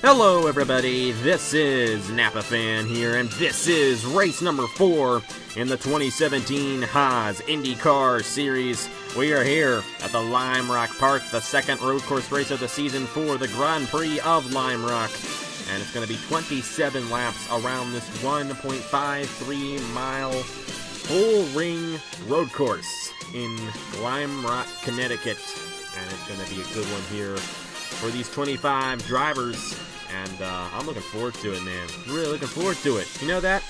Hello everybody, this is Napa Fan here, and this is race number 4 in the 2017 Haas IndyCar Series. We are here at the Lime Rock Park, the second road course race of the season for the Grand Prix of Lime Rock. And it's going to be 27 laps around this 1.53 mile full ring road course in Lime Rock, Connecticut. And it's going to be a good one here for these 25 drivers. And I'm looking forward to it, man. Really looking forward to it. You know that?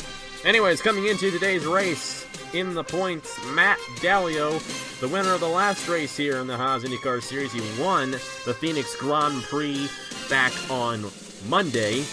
Anyways, coming into today's race in the points, Matt Dalio, the winner of the last race here in the Haas IndyCar Series. He won the Phoenix Grand Prix back on Monday.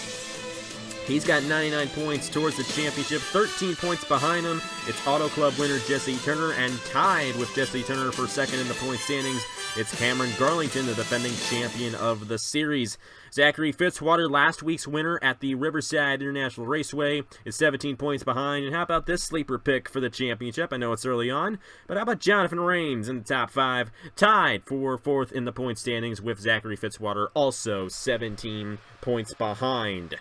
He's got 99 points towards the championship, 13 points behind him. It's Auto Club winner Jesse Turner, and tied with Jesse Turner for second in the point standings, it's Cameron Garlington, the defending champion of the series. Zachary Fitzwater, last week's winner at the Riverside International Raceway, is 17 points behind. And how about this sleeper pick for the championship? I know it's early on, but how about Jonathan Rains in the top 5, tied for fourth in the point standings with Zachary Fitzwater, also 17 points behind.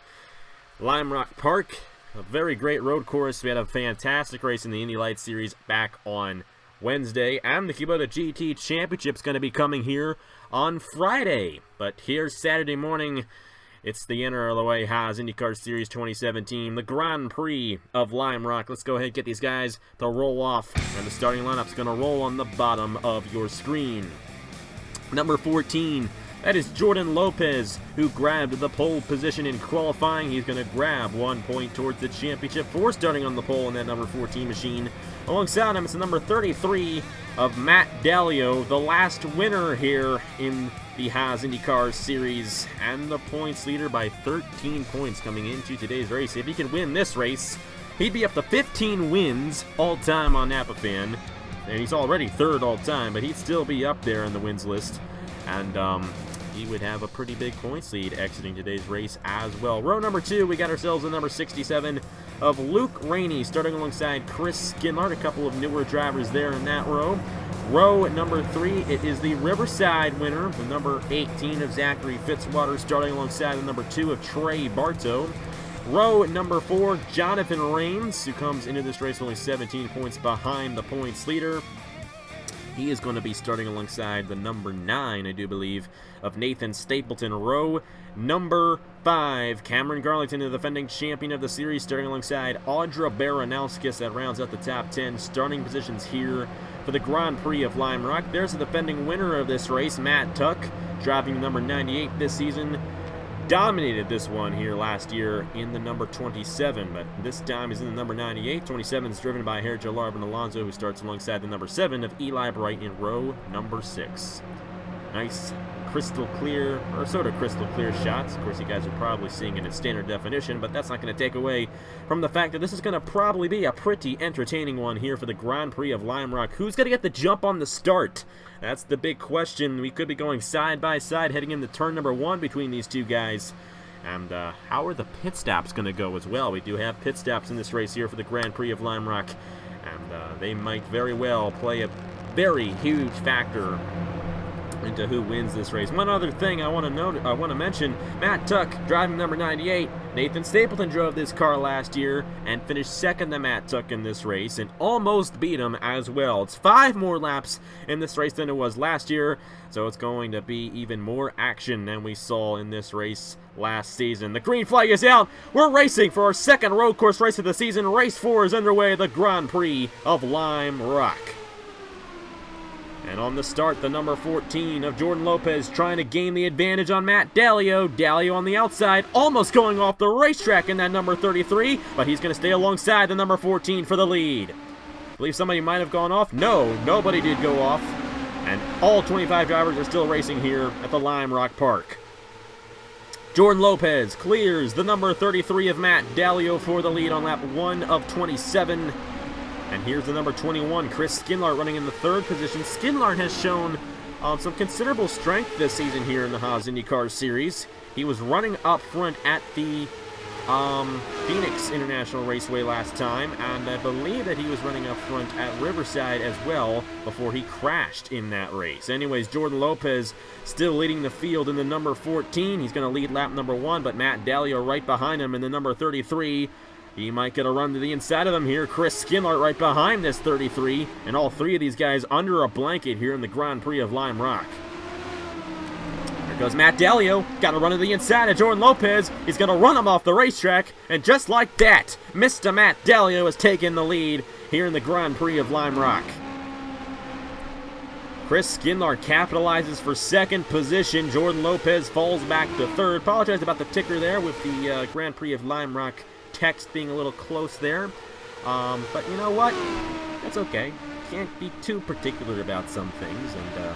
Lime Rock Park, a very great road course. We had a fantastic race in the Indy Lights Series back on Wednesday, and the Kubota GT Championship is going to be coming here on Friday. But here's Saturday morning. It's the NRLOA Haas IndyCar Series 2017, the Grand Prix of Lime Rock. Let's go ahead and get these guys to roll off, and the starting lineup's going to roll on the bottom of your screen. Number 14. That is Jordan Lopez, who grabbed the pole position in qualifying. He's going to grab 1 point towards the championship for starting on the pole in that number 14 machine. Alongside him, it's the number 33 of Matt Dalio, the last winner here in the Haas IndyCar Series, and the points leader by 13 points coming into today's race. If he can win this race, he'd be up to 15 wins all-time on Napa Fan. And he's already third all-time, but he'd still be up there in the wins list. And he would have a pretty big points lead exiting today's race as well. Row number 2, we got ourselves a number 67 of Luke Rainey, starting alongside Chris Skinlart, a couple of newer drivers there in that row. Row number 3, it is the Riverside winner, the number 18 of Zachary Fitzwater, starting alongside the number 2 of Trey Bartow. Row number 4, Jonathan Rains, who comes into this race only 17 points behind the points leader. He is going to be starting alongside the number 9, I do believe, of Nathan Stapleton. Row number 5, Cameron Garlington, the defending champion of the series, starting alongside Audra Baranowskis. That rounds out the top 10 starting positions here for the Grand Prix of Lime Rock. There's the defending winner of this race, Matt Tuck, driving number 98 this season. Dominated this one here last year in the number 27, but this time is in the number 98. 27 is driven by Herjo Larvin Alonso, who starts alongside the number 7 of Eli Bright in row number 6. Nice crystal clear, or sort of crystal clear shots. Of course, you guys are probably seeing it in standard definition, but that's not going to take away from the fact that this is going to probably be a pretty entertaining one here for the Grand Prix of Lime Rock. Who's going to get the jump on the start? That's the big question. We could be going side by side heading into turn number 1 between these two guys. And how are the pit stops going to go as well? We do have pit stops in this race here for the Grand Prix of Lime Rock, and they might very well play a very huge factor into who wins this race. One other thing I want to mention, Matt Tuck driving number 98. Nathan Stapleton drove this car last year and finished second to Matt Tuck in this race and almost beat him as well. It's 5 more laps in this race than it was last year, so it's going to be even more action than we saw in this race last season. The green flag is out. We're racing for our second road course race of the season. Race 4 is underway, the Grand Prix of Lime Rock. And on the start, the number 14 of Jordan Lopez trying to gain the advantage on Matt Dalio. Dalio on the outside, almost going off the racetrack in that number 33, but he's going to stay alongside the number 14 for the lead. I believe somebody might have gone off. No, nobody did go off. And all 25 drivers are still racing here at the Lime Rock Park. Jordan Lopez clears the number 33 of Matt Dalio for the lead on lap 1 of 27. And here's the number 21, Chris Skinlart, running in the 3rd position. Skinlart has shown some considerable strength this season here in the Haas IndyCar Series. He was running up front at the Phoenix International Raceway last time, and I believe that he was running up front at Riverside as well before he crashed in that race. Anyways, Jordan Lopez still leading the field in the number 14. He's going to lead lap number 1, but Matt Dallio right behind him in the number 33. He might get a run to the inside of them here. Chris Skinlart right behind this 33, and all three of these guys under a blanket here in the Grand Prix of Lime Rock. Goes Matt Dallio, got to run to the inside of Jordan Lopez. He's going to run him off the racetrack, and just like that, Mr. Matt Dallio has taken the lead here in the Grand Prix of Lime Rock. Chris Skinlart capitalizes for second position. Jordan Lopez falls back to third. Apologize about the ticker there with the Grand Prix of Lime Rock text being a little close there. But you know what? That's okay. Can't be too particular about some things, and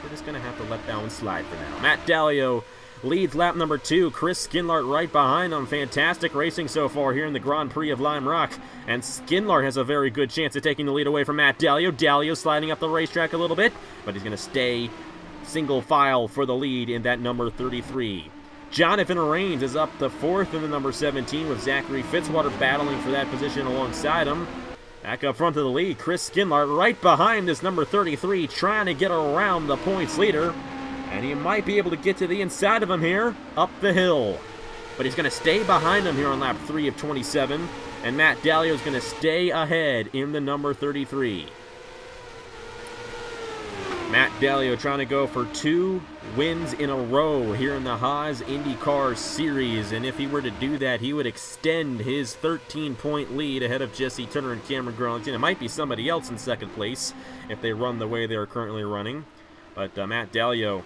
we're just going to have to let that one slide for now. Matt Dallio leads lap number 2. Chris Skinlart right behind him. Fantastic racing so far here in the Grand Prix of Lime Rock. And Skinlart has a very good chance of taking the lead away from Matt Dallio. Dallio sliding up the racetrack a little bit, but he's going to stay single file for the lead in that number 33. Jonathan Rains is up to 4th in the number 17 with Zachary Fitzwater battling for that position alongside him. Back up front to the lead, Chris Skinlart right behind this number 33, trying to get around the points leader. And he might be able to get to the inside of him here, up the hill. But he's going to stay behind him here on lap 3 of 27. And Matt Dallio is going to stay ahead in the number 33. Matt Dallio trying to go for 2 wins in a row here in the Haas IndyCar Series. And if he were to do that, he would extend his 13-point lead ahead of Jesse Turner and Cameron Garlington. It might be somebody else in second place if they run the way they're currently running. But Matt Dallio,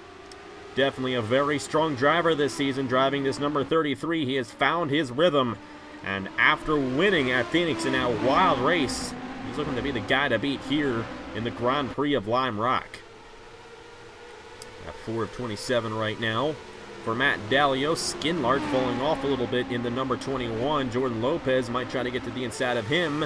definitely a very strong driver this season, driving this number 33. He has found his rhythm. And after winning at Phoenix in that wild race, he's looking to be the guy to beat here in the Grand Prix of Lime Rock. At 4 of 27 right now for Matt Dallio. Skinlart falling off a little bit in the number 21. Jordan Lopez might try to get to the inside of him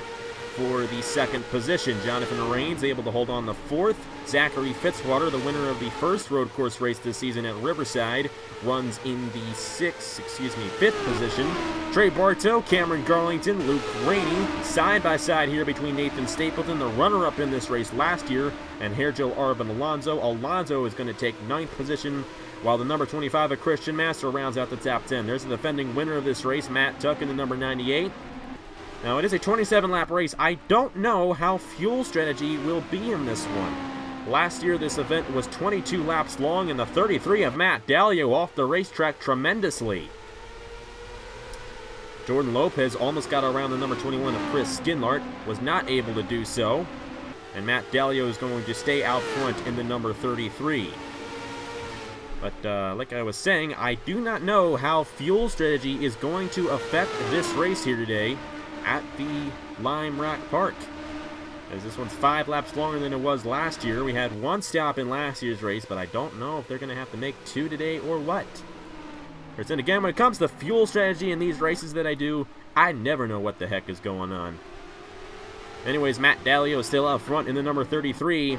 for the second position. Jonathan Rains able to hold on the 4th. Zachary Fitzwater, the winner of the first road course race this season at Riverside, runs in the 5th position. Trey Bartow, Cameron Garlington, Luke Rainey, side by side here between Nathan Stapleton, the runner-up in this race last year, and Hergel Arbin Alonso. Alonso is going to take 9th position, while the number 25 of Christian Master rounds out the top 10. There's the defending winner of this race, Matt Tuck, in the number 98. Now, it is a 27-lap race. I don't know how fuel strategy will be in this one. Last year, this event was 22 laps long, and the 33 of Matt Dallio off the racetrack tremendously. Jordan Lopez almost got around the number 21 of Chris Skinlart, was not able to do so. And Matt Dallio is going to stay out front in the number 33. But like I was saying, I do not know how fuel strategy is going to affect this race here today at the Lime Rock Park, as this one's 5 laps longer than it was last year. We had 1 stop in last year's race, but I don't know if they're going to have to make 2 today or what. And again, when it comes to fuel strategy in these races that I do, I never know what the heck is going on. Anyways, Matt Dallio is still up front in the number 33,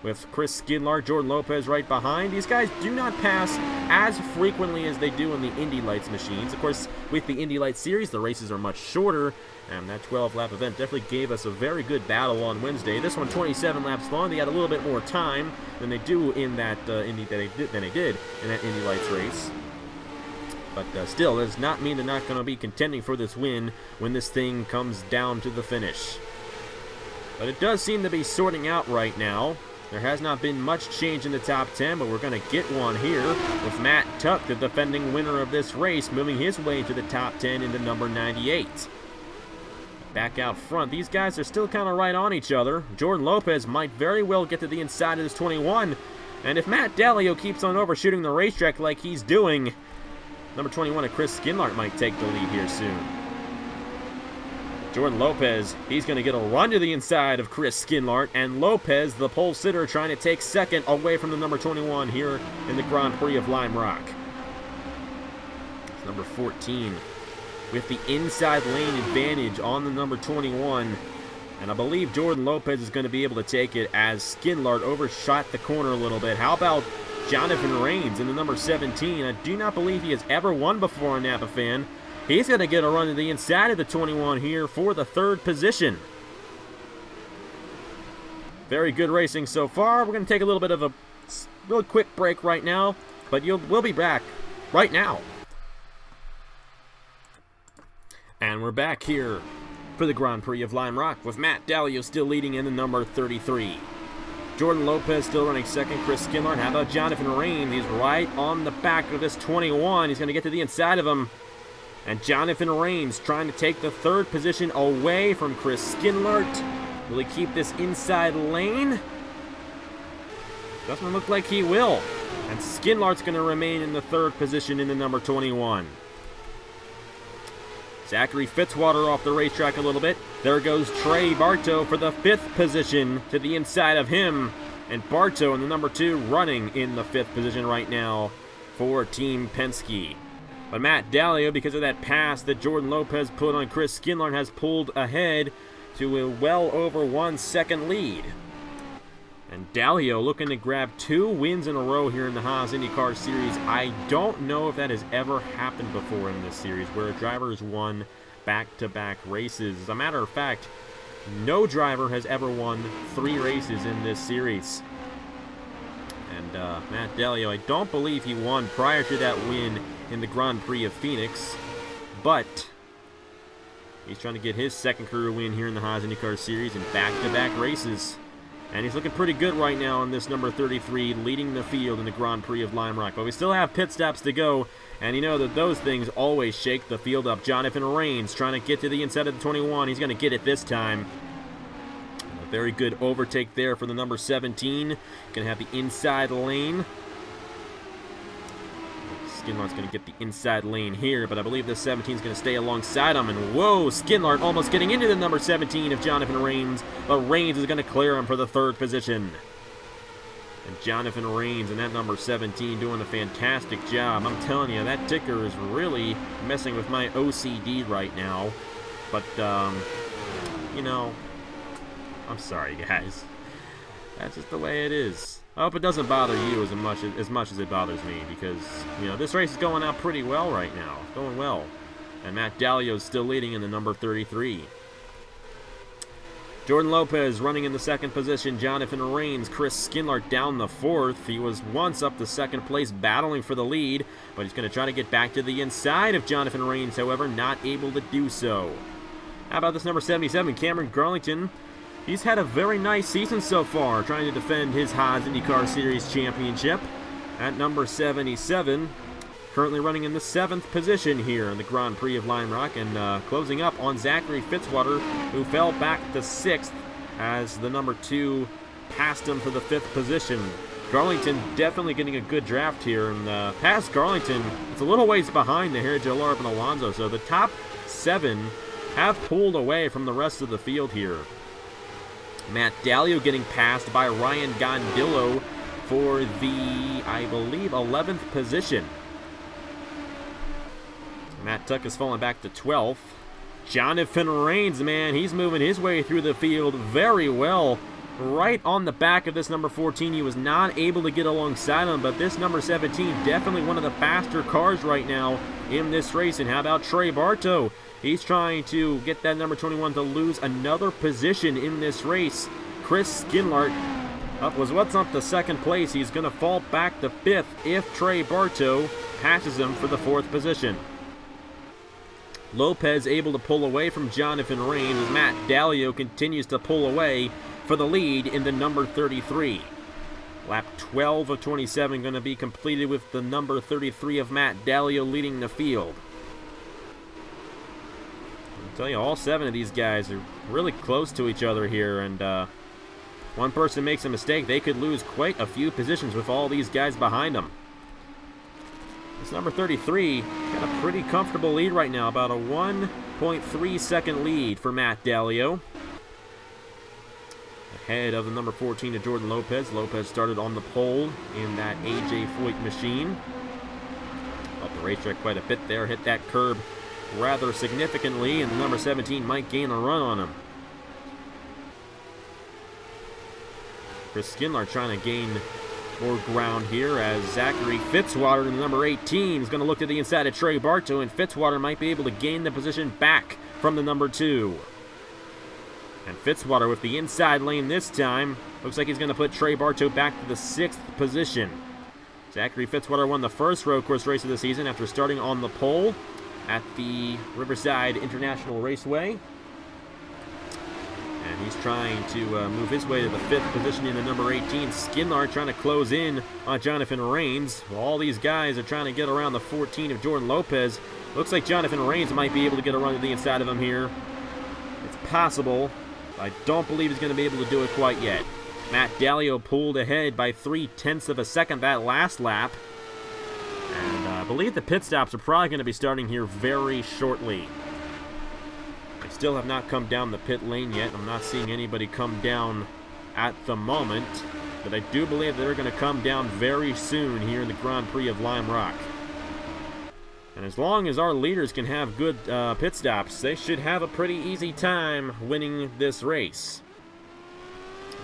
with Chris Skinlart, Jordan Lopez right behind. These guys do not pass as frequently as they do in the Indy Lights machines. Of course, with the Indy Lights series, the races are much shorter, and that 12-lap event definitely gave us a very good battle on Wednesday. This one, 27 laps long. They had a little bit more time than they do in that than they did in that Indy Lights race. But still, does not mean they're not going to be contending for this win when this thing comes down to the finish. But it does seem to be sorting out right now. There has not been much change in the top 10, but we're going to get one here with Matt Tuck, the defending winner of this race, moving his way into the top 10 into number 98. Back out front, these guys are still kind of right on each other. Jordan Lopez might very well get to the inside of this 21, and if Matt Dallio keeps on overshooting the racetrack like he's doing, number 21 of Chris Skinlart might take the lead here soon. Jordan Lopez, he's going to get a run to the inside of Chris Skinlart, and Lopez, the pole sitter, trying to take second away from the number 21 here in the Grand Prix of Lime Rock. It's number 14 with the inside lane advantage on the number 21, and I believe Jordan Lopez is going to be able to take it as Skinlart overshot the corner a little bit. How about Jonathan Rains in the number 17? I do not believe he has ever won before on Napa Fan. He's going to get a run to the inside of the 21 here for the third position. Very good racing so far. We're going to take a little bit of a real quick break right now, but we'll be back right now. And we're back here for the Grand Prix of Lime Rock with Matt Dalio still leading in the number 33. Jordan Lopez still running second. Chris Skinler. How about Jonathan Rain? He's right on the back of this 21. He's going to get to the inside of him. And Jonathan Rain's trying to take the third position away from Chris Skinlert. Will he keep this inside lane? Doesn't look like he will. And Skinlart's going to remain in the third position in the number 21. Zachary Fitzwater off the racetrack a little bit. There goes Trey Bartow for the fifth position to the inside of him. And Bartow in the number 2 running in the fifth position right now for Team Penske. But Matt Dalio, because of that pass that Jordan Lopez put on Chris Skinlart, has pulled ahead to a well over 1 second lead. And Dalio looking to grab 2 wins in a row here in the Haas IndyCar Series. I don't know if that has ever happened before in this series, where a driver has won back-to-back races. As a matter of fact, no driver has ever won 3 races in this series. And Matt Dalio, I don't believe he won prior to that win in the Grand Prix of Phoenix, but he's trying to get his second career win here in the Haas IndyCar Series in back-to-back races. And he's looking pretty good right now in this number 33, leading the field in the Grand Prix of Lime Rock. But we still have pit stops to go, and you know that those things always shake the field up. Jonathan Rains trying to get to the inside of the 21. He's going to get it this time. A very good overtake there for the number 17. Going to have the inside lane. Skinlart's going to get the inside lane here, but I believe the 17 is going to stay alongside him. And whoa, Skinlart almost getting into the number 17 of Jonathan Rains, but Rains is going to clear him for the third position. And Jonathan Rains and that number 17 doing a fantastic job. I'm telling you, that ticker is really messing with my OCD right now. But, you know, I'm sorry, guys. That's just the way it is. I hope it doesn't bother you as much as it bothers me, because, you know, this race is going out pretty well right now. It's going well. And Matt Dalio is still leading in the number 33. Jordan Lopez running in the second position. Jonathan Rains, Chris Skinlart down the fourth. He was once up to second place battling for the lead, but he's going to try to get back to the inside of Jonathan Rains, however, not able to do so. How about this number 77, Cameron Garlington? He's had a very nice season so far, trying to defend his Haas IndyCar Series championship at number 77. Currently running in the 7th position here in the Grand Prix of Lime Rock, and closing up on Zachary Fitzwater, who fell back to 6th as the number 2 passed him for the 5th position. Garlington definitely getting a good draft here, and past Garlington, it's a little ways behind the Heritage Larp and Alonso, so the top 7 have pulled away from the rest of the field here. Matt Dalio getting passed by Ryan Gondillo for the, I believe, 11th position. Matt Tuck has fallen back to 12th. Jonathan Rains, man, he's moving his way through the field very well. Right on the back of this number 14. He was not able to get alongside him, but this number 17, definitely one of the faster cars right now in this race. And how about Trey Bartow? He's trying to get that number 21 to lose another position in this race. Chris Skinlart was what's up to second place. He's going to fall back to 5th if Trey Bartow passes him for the 4th position. Lopez able to pull away from Jonathan Rains as Matt Dalio continues to pull away for the lead in the number 33. Lap 12 of 27 going to be completed with the number 33 of Matt Dalio leading the field. I'll tell you, all 7 of these guys are really close to each other here, and one person makes a mistake, they could lose quite a few positions with all these guys behind them. This number 33 got a pretty comfortable lead right now, about a 1.3 second lead for Matt Dalio. Ahead of the number 14 to Jordan Lopez. Lopez started on the pole in that AJ Foyt machine. Up the racetrack quite a bit there, hit that curb rather significantly, and the number 17 might gain a run on him. Chris Skinlart trying to gain more ground here as Zachary Fitzwater, the number 18, is going to look to the inside of Trey Bartow, and Fitzwater might be able to gain the position back from the number 2. And Fitzwater with the inside lane this time. Looks like he's going to put Trey Bartow back to the 6th position. Zachary Fitzwater won the first road course race of the season after starting on the pole at the Riverside International Raceway. And he's trying to move his way to the 5th position in the number 18. Skinlar trying to close in on Jonathan Rains. All these guys are trying to get around the 14 of Jordan Lopez. Looks like Jonathan Rains might be able to get a run to the inside of him here. It's possible. I don't believe he's going to be able to do it quite yet. Matt Dallio pulled ahead by 0.3 of a second that last lap. And I believe the pit stops are probably going to be starting here very shortly. They still have not come down the pit lane yet. I'm not seeing anybody come down at the moment. But I do believe they're going to come down very soon here in the Grand Prix of Lime Rock. And as long as our leaders can have good pit stops, they should have a pretty easy time winning this race.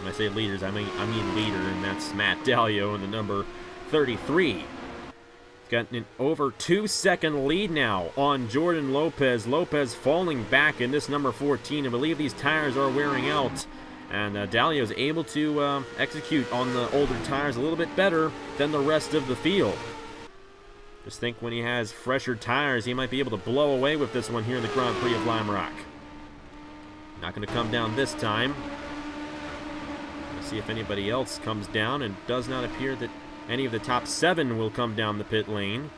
When I say leaders, I mean leader, and that's Matt Dallio in the number 33. He's got an over 2-second lead now on Jordan Lopez. Lopez falling back in this number 14. I believe these tires are wearing out. And Dallio is able to execute on the older tires a little bit better than the rest of the field. Just think when he has fresher tires, he might be able to blow away with this one here in the Grand Prix of Lime Rock. Not going to come down this time. Let's see if anybody else comes down, and it does not appear that any of the top 7 will come down the pit lane.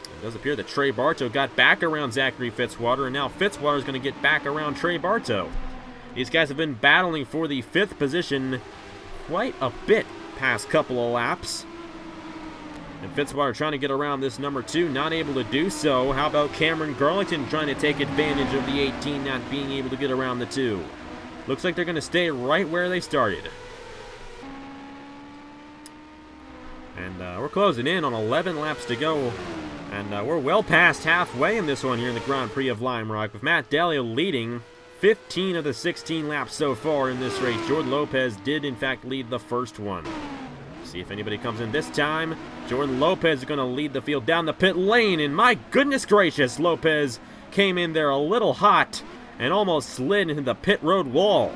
It does appear that Trey Bartow got back around Zachary Fitzwater, and now Fitzwater is going to get back around Trey Bartow. These guys have been battling for the 5th position quite a bit past couple of laps. And Fitzwater trying to get around this number 2, not able to do so. How about Cameron Garlington trying to take advantage of the 18 not being able to get around the 2? Looks like they're going to stay right where they started. And we're closing in on 11 laps to go. And we're well past halfway in this one here in the Grand Prix of Lime Rock, with Matt Dallio leading 15 of the 16 laps so far in this race. Jordan Lopez did, in fact, lead the first one. See if anybody comes in this time. Jordan Lopez is going to lead the field down the pit lane, and my goodness gracious, Lopez came in there a little hot and almost slid into the pit road wall.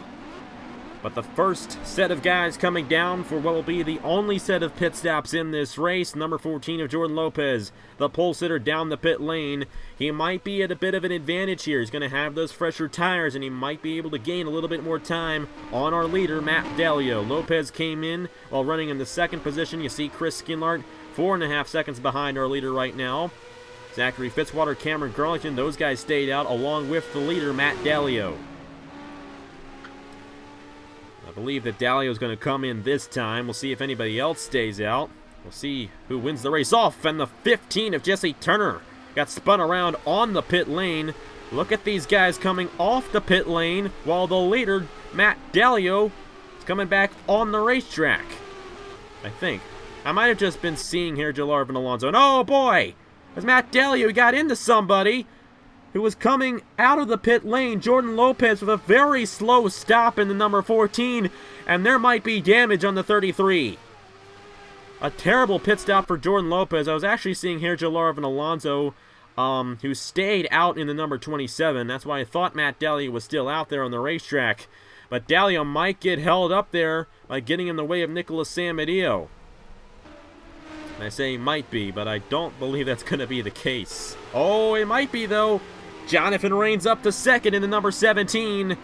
But the first set of guys coming down for what will be the only set of pit stops in this race, number 14 of Jordan Lopez, the pole sitter down the pit lane. He might be at a bit of an advantage here. He's going to have those fresher tires, and he might be able to gain a little bit more time on our leader, Matt Dallio. Lopez came in while running in the 2nd position. You see Chris Skinlart 4.5 seconds behind our leader right now. Zachary Fitzwater, Cameron Garlington, those guys stayed out along with the leader, Matt Dallio. I believe that Dallio is going to come in this time. We'll see if anybody else stays out. We'll see who wins the race off. And the 15 of Jesse Turner got spun around on the pit lane. Look at these guys coming off the pit lane while the leader, Matt Dallio, is coming back on the racetrack. I think. I might have just been seeing here Jalarvin Alonso. And oh boy! As Matt Dallio got into somebody who was coming out of the pit lane, Jordan Lopez, with a very slow stop in the number 14, and there might be damage on the 33. A terrible pit stop for Jordan Lopez. I was actually seeing here Jalarvin Alonso, who stayed out in the number 27. That's why I thought Matt Dallio was still out there on the racetrack. But Dallio might get held up there by getting in the way of Nicholas Samadillo. And I say might be, but I don't believe that's going to be the case. Oh, it might be, though. Jonathan Rains up to 2nd in the number 17.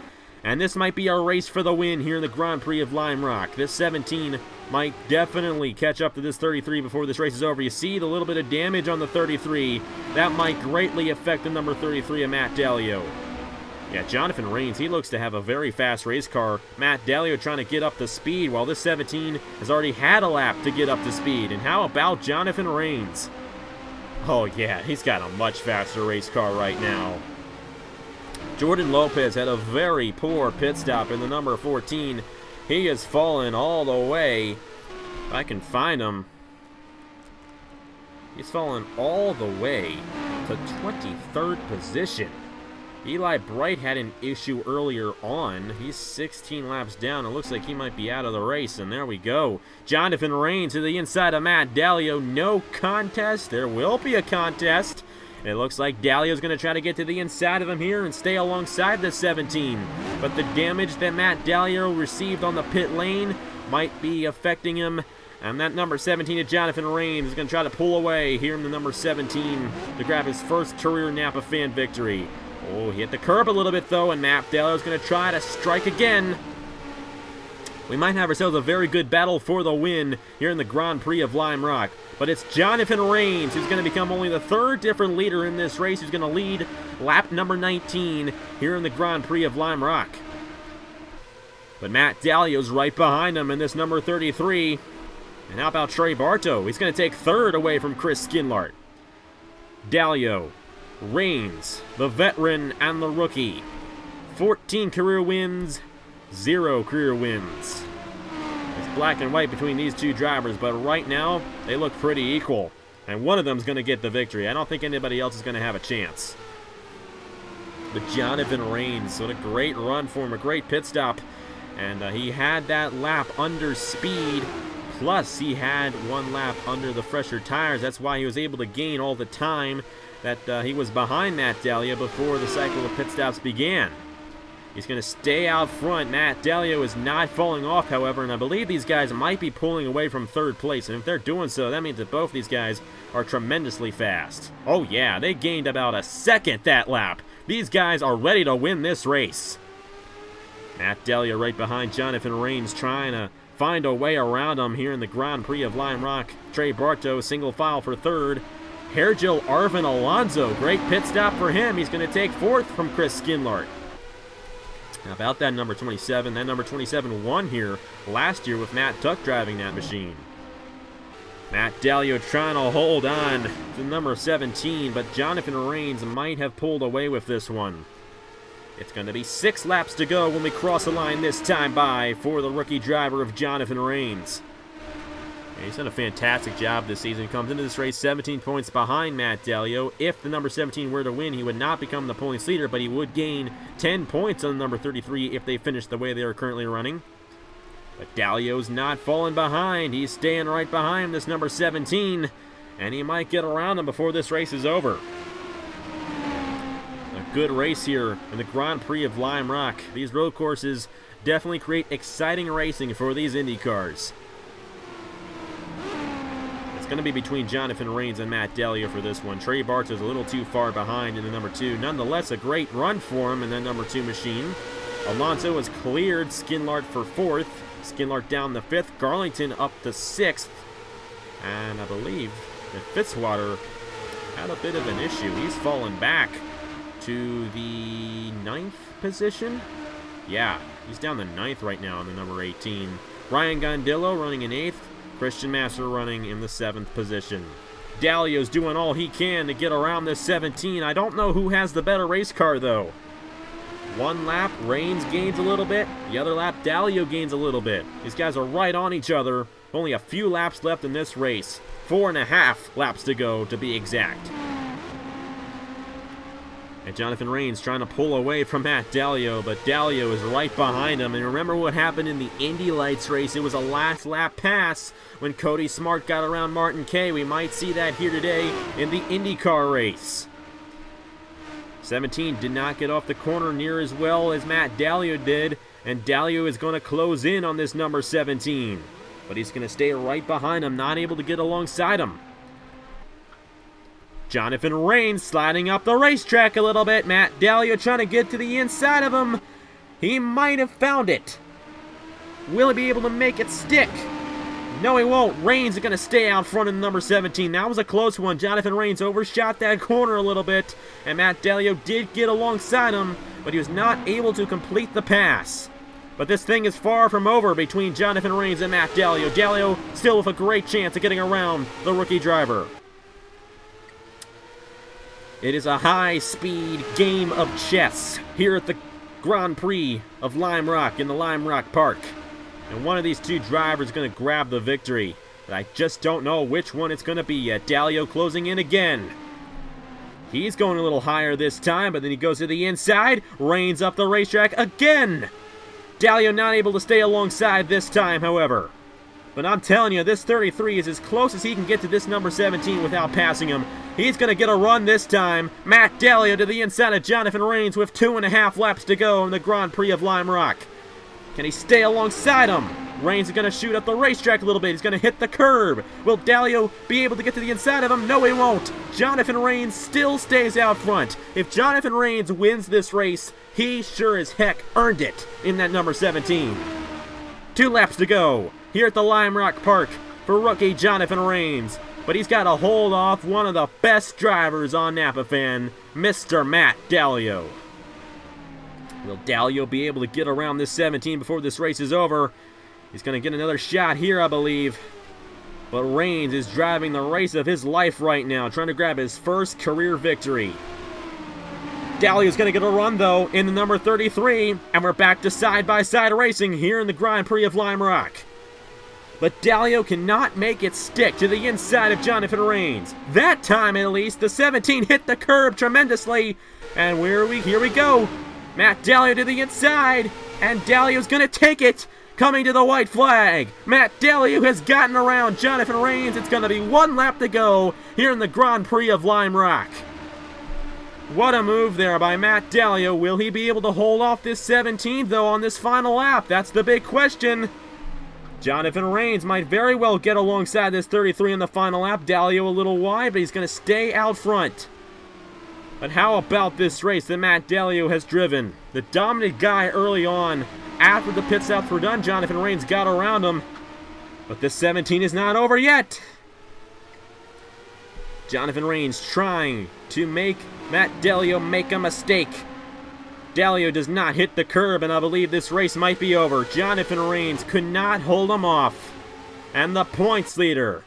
And this might be our race for the win here in the Grand Prix of Lime Rock. This 17 might definitely catch up to this 33 before this race is over. You see the little bit of damage on the 33. That might greatly affect the number 33 of Matt Dallio. Yeah, Jonathan Rains, he looks to have a very fast race car. Matt Dallio trying to get up to speed while this 17 has already had a lap to get up to speed. And how about Jonathan Rains? Oh yeah, he's got a much faster race car right now. Jordan Lopez had a very poor pit stop in the number 14. He has fallen all the way. If I can find him. He's fallen all the way to 23rd position. Eli Bright had an issue earlier on. He's 16 laps down. It looks like he might be out of the race, and there we go. Jonathan Rains to the inside of Matt Dallio. No contest. There will be a contest. It looks like Dallio's going to try to get to the inside of him here and stay alongside the 17. But the damage that Matt Dallio received on the pit lane might be affecting him. And that number 17 of Jonathan Rains is going to try to pull away here in the number 17 to grab his first career Napa fan victory. Oh, he hit the curb a little bit, though, and Matt Dallio's going to try to strike again. We might have ourselves a very good battle for the win here in the Grand Prix of Lime Rock. But it's Jonathan Rains who's going to become only the third different leader in this race, who's going to lead lap number 19 here in the Grand Prix of Lime Rock. But Matt Dallio's right behind him in this number 33. And how about Trey Bartow? He's going to take third away from Chris Skinlart. Dallio, Rains, the veteran and the rookie. 14 career wins, 0 career wins. It's black and white between these two drivers, but right now, they look pretty equal. And one of them's going to get the victory. I don't think anybody else is going to have a chance. But Jonathan Rains, what a great run for him, a great pit stop. And he had that lap under speed. Plus, he had one lap under the fresher tires. That's why he was able to gain all the time that he was behind Matt Dallio before the cycle of pit stops began. He's going to stay out front. Matt Dallio is not falling off, however, and I believe these guys might be pulling away from third place. And if they're doing so, that means that both these guys are tremendously fast. Oh yeah, they gained about a second that lap. These guys are ready to win this race. Matt Dallio right behind Jonathan Rains, trying to find a way around him here in the Grand Prix of Lime Rock. Trey Bartow, single file for third. Hairgel Arvin Alonso, great pit stop for him. He's going to take fourth from Chris Skinlart. How about that number 27? That number 27 won here last year with Matt Tuck driving that machine. Matt Dallio trying to hold on to number 17, but Jonathan Rains might have pulled away with this one. It's going to be 6 laps to go when we cross the line this time by for the rookie driver of Jonathan Rains. And he's done a fantastic job this season. Comes into this race 17 points behind Matt Dallio. If the number 17 were to win, he would not become the points leader, but he would gain 10 points on the number 33 if they finish the way they are currently running. But Dallio's not falling behind. He's staying right behind this number 17, and he might get around him before this race is over. A good race here in the Grand Prix of Lime Rock. These road courses definitely create exciting racing for these IndyCars. It's going to be between Jonathan Rains and Matt Dallio for this one. Trey Bartow's a little too far behind in the number 2. Nonetheless, a great run for him in that number 2 machine. Alonso has cleared Skinlart for 4th. Skinlart down the 5th. Garlington up to 6th. And I believe that Fitzwater had a bit of an issue. He's fallen back to the 9th position. Yeah, he's down the 9th right now in the number 18. Ryan Gondillo running in 8th. Christian Master running in the 7th position. Dallio's doing all he can to get around this 17. I don't know who has the better race car, though. One lap, Rains gains a little bit. The other lap, Dallio gains a little bit. These guys are right on each other. Only a few laps left in this race. 4.5 laps to go, to be exact. And Jonathan Rains trying to pull away from Matt Dallio, but Dallio is right behind him. And remember what happened in the Indy Lights race? It was a last lap pass when Cody Smart got around Martin Kay. We might see that here today in the IndyCar race. 17 did not get off the corner near as well as Matt Dallio did, and Dallio is going to close in on this number 17. But he's going to stay right behind him, not able to get alongside him. Jonathan Rains sliding up the racetrack a little bit. Matt Dallio trying to get to the inside of him. He might have found it. Will he be able to make it stick? No, he won't. Rains is going to stay out front in number 17. That was a close one. Jonathan Rains overshot that corner a little bit, and Matt Dallio did get alongside him, but he was not able to complete the pass. But this thing is far from over between Jonathan Rains and Matt Dallio. Dallio still with a great chance of getting around the rookie driver. It is a high-speed game of chess here at the Grand Prix of Lime Rock in the Lime Rock Park. And one of these two drivers is going to grab the victory. But I just don't know which one it's going to be yet. Dallio closing in again. He's going a little higher this time, but then he goes to the inside, reins up the racetrack again. Dalio not able to stay alongside this time, however. But I'm telling you, this 33 is as close as he can get to this number 17 without passing him. He's going to get a run this time. Matt Dalio to the inside of Jonathan Rains with 2.5 laps to go in the Grand Prix of Lime Rock. Can he stay alongside him? Rains is going to shoot up the racetrack a little bit. He's going to hit the curb. Will Dalio be able to get to the inside of him? No, he won't. Jonathan Rains still stays out front. If Jonathan Rains wins this race, he sure as heck earned it in that number 17. 2 laps to go here at the Lime Rock Park for rookie Jonathan Rains. But he's got to hold off one of the best drivers on Napa Fan, Mr. Matt Dalio. Will Dalio be able to get around this 17 before this race is over? He's going to get another shot here, I believe. But Rains is driving the race of his life right now, trying to grab his first career victory. Dalio's going to get a run, though, in the number 33. And we're back to side-by-side racing here in the Grand Prix of Lime Rock. But Dalio cannot make it stick to the inside of Jonathan Rains. That time, at least, the 17 hit the curb tremendously. And here we go. Matt Dalio to the inside. And Dalio's going to take it. Coming to the white flag. Matt Dalio has gotten around Jonathan Rains. It's going to be 1 lap to go here in the Grand Prix of Lime Rock. What a move there by Matt Dalio. Will he be able to hold off this 17, though, on this final lap? That's the big question. Jonathan Rains might very well get alongside this 33 in the final lap. Dalio a little wide, but he's going to stay out front. But how about this race that Matt Dalio has driven? The dominant guy early on. After the pit stops were done, Jonathan Rains got around him. But this 17 is not over yet. Jonathan Rains trying to make Matt Dalio make a mistake. Dalio does not hit the curb, and I believe this race might be over. Jonathan Rains could not hold him off. And the points leader,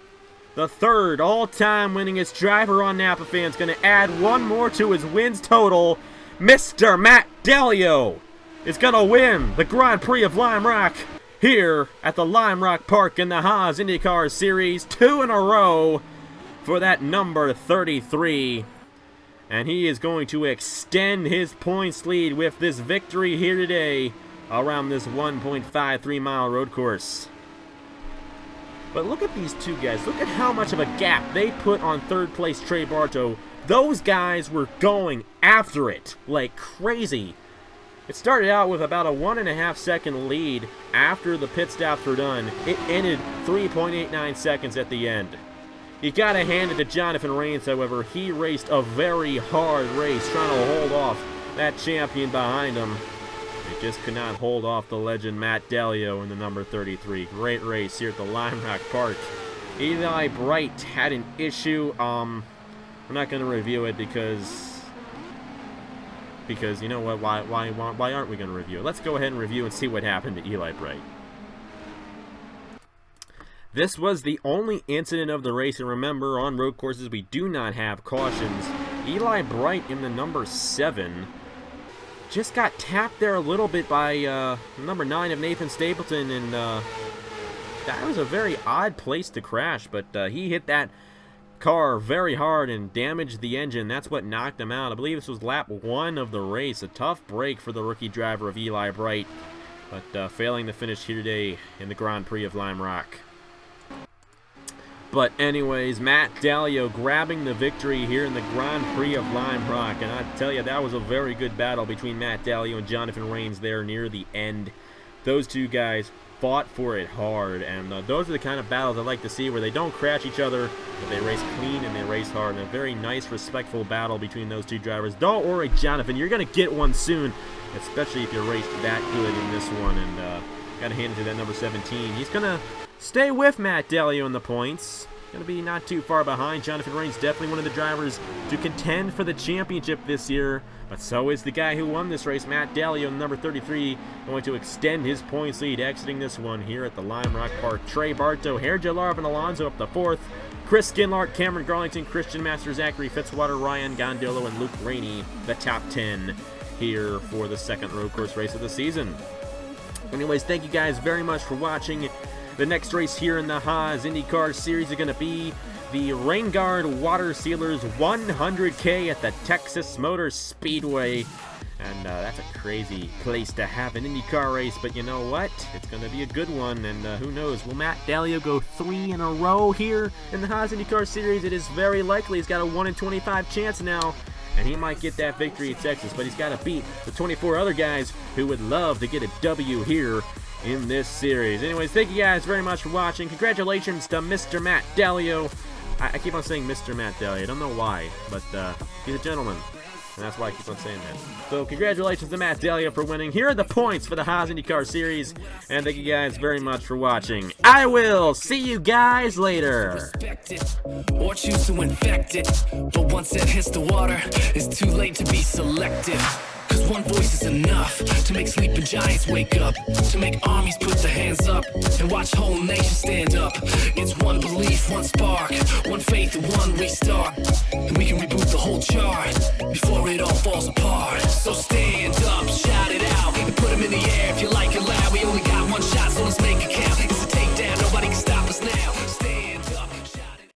the third all-time winningest driver on Napa Fan, is going to add 1 more to his wins total. Mr. Matt Dalio is going to win the Grand Prix of Lime Rock here at the Lime Rock Park in the Haas IndyCar Series. 2 in a row for that number 33. And he is going to extend his points lead with this victory here today around this 1.53 mile road course. But look at these two guys. Look at how much of a gap they put on third place Trey Bartow. Those guys were going after it like crazy. It started out with about a 1.5 second lead after the pit stops were done. It ended 3.89 seconds at the end. You gotta hand it to Jonathan Rains, however. He raced a very hard race, trying to hold off that champion behind him. He just could not hold off the legend Matt Dalio in the number 33. Great race here at the Lime Rock Park. Eli Bright had an issue. We're not gonna review it because you know what? Why aren't we gonna review it? Let's go ahead and review and see what happened to Eli Bright. This was the only incident of the race, and remember, on road courses we do not have cautions. Eli Bright in the number 7 just got tapped there a little bit by number 9 of Nathan Stapleton, and that was a very odd place to crash, but he hit that car very hard and damaged the engine. That's what knocked him out. I believe this was lap 1 of the race. A tough break for the rookie driver of Eli Bright, but failing to finish here today in the Grand Prix of Lime Rock. But anyways, Matt Dalio grabbing the victory here in the Grand Prix of Lime Rock. And I tell you, that was a very good battle between Matt Dalio and Jonathan Rains there near the end. Those two guys fought for it hard. And those are the kind of battles I like to see, where they don't crash each other, but they race clean and they race hard. And a very nice, respectful battle between those two drivers. Don't worry, Jonathan, you're going to get one soon, especially if you raced that good in this one. And got to hand it to that number 17. He's going to stay with Matt Dalio in the points. Going to be not too far behind. Jonathan Rains definitely one of the drivers to contend for the championship this year. But so is the guy who won this race, Matt Dalio, number 33, going to extend his points lead, exiting this one here at the Lime Rock Park. Trey Bartow, Herja Larvin Alonso up the 4th. Chris Skinlart, Cameron Garlington, Christian Master, Zachary Fitzwater, Ryan Gondolo, and Luke Rainey, the top 10 here for the second road course race of the season. Anyways, thank you guys very much for watching. The next race here in the Haas IndyCar Series is going to be the Rain Guard Water Sealers 100K at the Texas Motor Speedway. And that's a crazy place to have an IndyCar race, but you know what? It's going to be a good one, and who knows? Will Matt Dalio go 3 in a row here in the Haas IndyCar Series? It is very likely. He's got a 1 in 25 chance now, and he might get that victory at Texas, but he's got to beat the 24 other guys who would love to get a W here in this series. Anyways, thank you guys very much for watching. Congratulations to Mr. Matt Dalio. I keep on saying Mr. Matt Dalio. I don't know why, but he's a gentleman. And that's why I keep on saying that. So congratulations to Matt Dalio for winning. Here are the points for the Haas IndyCar Series. And thank you guys very much for watching. I will see you guys later. Respect it, or choose to infect it. But once it hits the water, it's too late to be selective. Cause one voice is enough to make sleeping giants wake up, to make armies put their hands up and watch whole nations stand up. It's one belief, one spark, one faith and one restart, and we can reboot the whole chart before it all falls apart. So stand up, shout it out, and put them in the air.